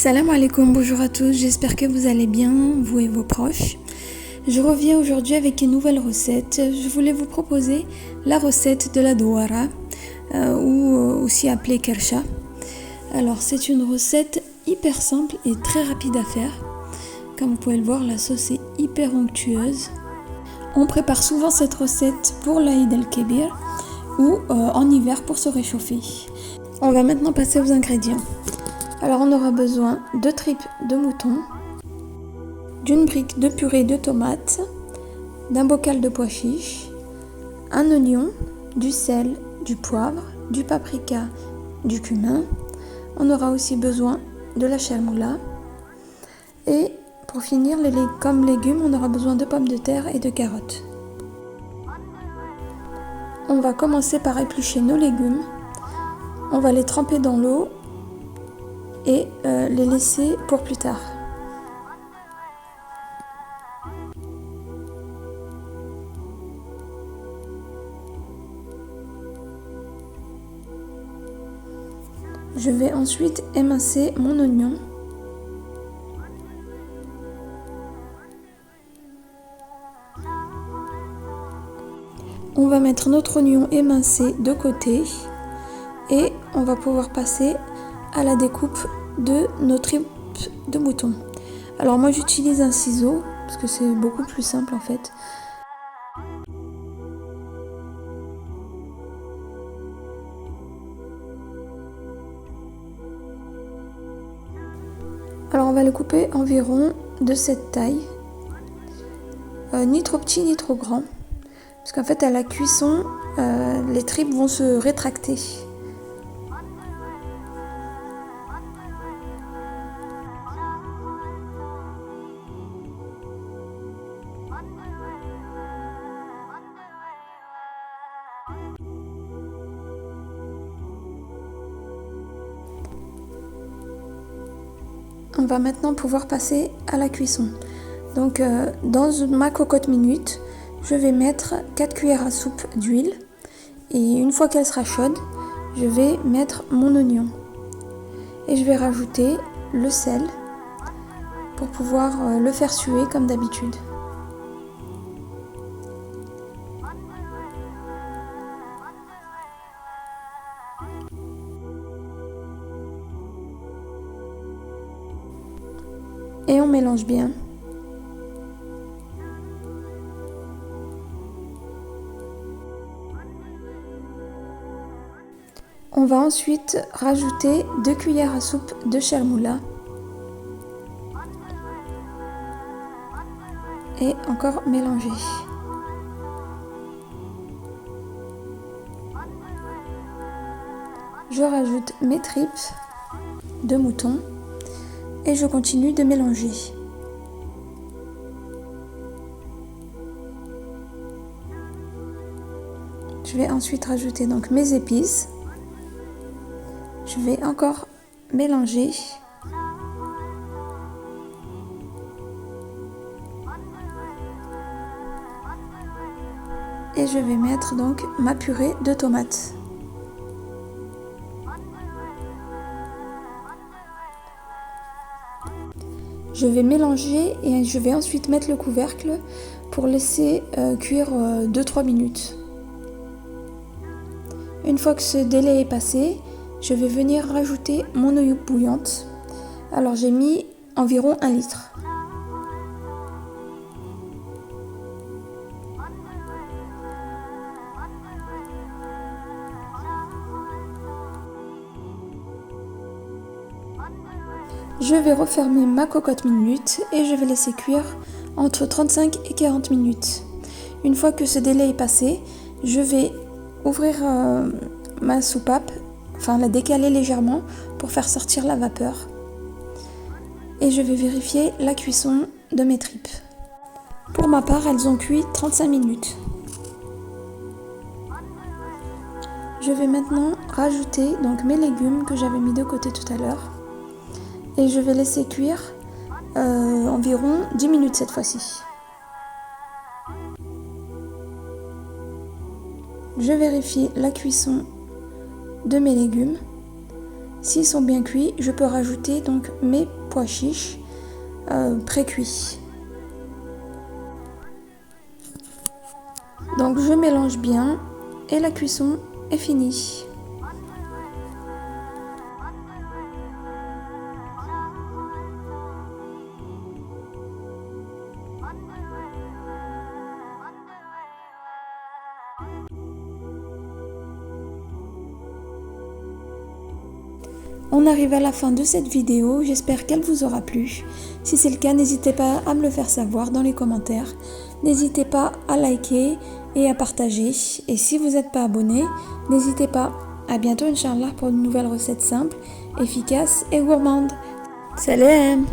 Salam alaikum, bonjour à tous, j'espère que vous allez bien, vous et vos proches. Je reviens aujourd'hui avec une nouvelle recette. Je voulais vous proposer la recette de la douara, ou aussi appelée kersha. Alors c'est une recette hyper simple et très rapide à faire. Comme vous pouvez le voir, la sauce est hyper onctueuse. On prépare souvent cette recette pour l'Aïd el-Kébir ou en hiver pour se réchauffer. On va maintenant passer aux ingrédients. Alors on aura besoin de tripes de mouton, d'une brique de purée de tomates, d'un bocal de pois chiches, un oignon, du sel, du poivre, du paprika, du cumin. On aura aussi besoin de la charmoula. Et pour finir, comme légumes, on aura besoin de pommes de terre et de carottes. On va commencer par éplucher nos légumes. On va les tremper dans l'eau et les laisser pour plus tard. Je vais ensuite émincer mon oignon. On va mettre notre oignon émincé de côté et on va pouvoir passer à la découpe de nos tripes de mouton. Alors moi j'utilise un ciseau parce que c'est beaucoup plus simple en fait. Alors on va le couper environ de cette taille, ni trop petit ni trop grand, parce qu'en fait à la cuisson les tripes vont se rétracter. On va maintenant pouvoir passer à la cuisson. Donc dans ma cocotte minute, je vais mettre 4 cuillères à soupe d'huile et une fois qu'elle sera chaude, je vais mettre mon oignon et je vais rajouter le sel pour pouvoir le faire suer comme d'habitude. Et on mélange bien. On va ensuite rajouter 2 cuillères à soupe de charmoula. Et encore mélanger. Je rajoute mes tripes de mouton. Et je continue de mélanger. Je vais ensuite rajouter donc mes épices. Je vais encore mélanger. Et je vais mettre donc ma purée de tomates. Je vais mélanger et je vais ensuite mettre le couvercle pour laisser cuire 2-3 minutes. Une fois que ce délai est passé, je vais venir rajouter mon eau bouillante. Alors j'ai mis environ 1 litre. Je vais refermer ma cocotte minute et je vais laisser cuire entre 35 et 40 minutes. Une fois que ce délai est passé, je vais ouvrir ma soupape, enfin la décaler légèrement pour faire sortir la vapeur. Et je vais vérifier la cuisson de mes tripes. Pour ma part, elles ont cuit 35 minutes. Je vais maintenant rajouter donc mes légumes que j'avais mis de côté tout à l'heure. Et je vais laisser cuire environ 10 minutes cette fois-ci. Je vérifie la cuisson de mes légumes S'ils sont bien cuits, je peux rajouter donc mes pois chiches pré-cuits. Donc je mélange bien et la cuisson est finie. On arrive à la fin de cette vidéo, j'espère qu'elle vous aura plu. Si c'est le cas, n'hésitez pas à me le faire savoir dans les commentaires. N'hésitez pas à liker et à partager. Et si vous n'êtes pas abonné, n'hésitez pas. À bientôt Inch'Allah pour une nouvelle recette simple, efficace et gourmande. Salam!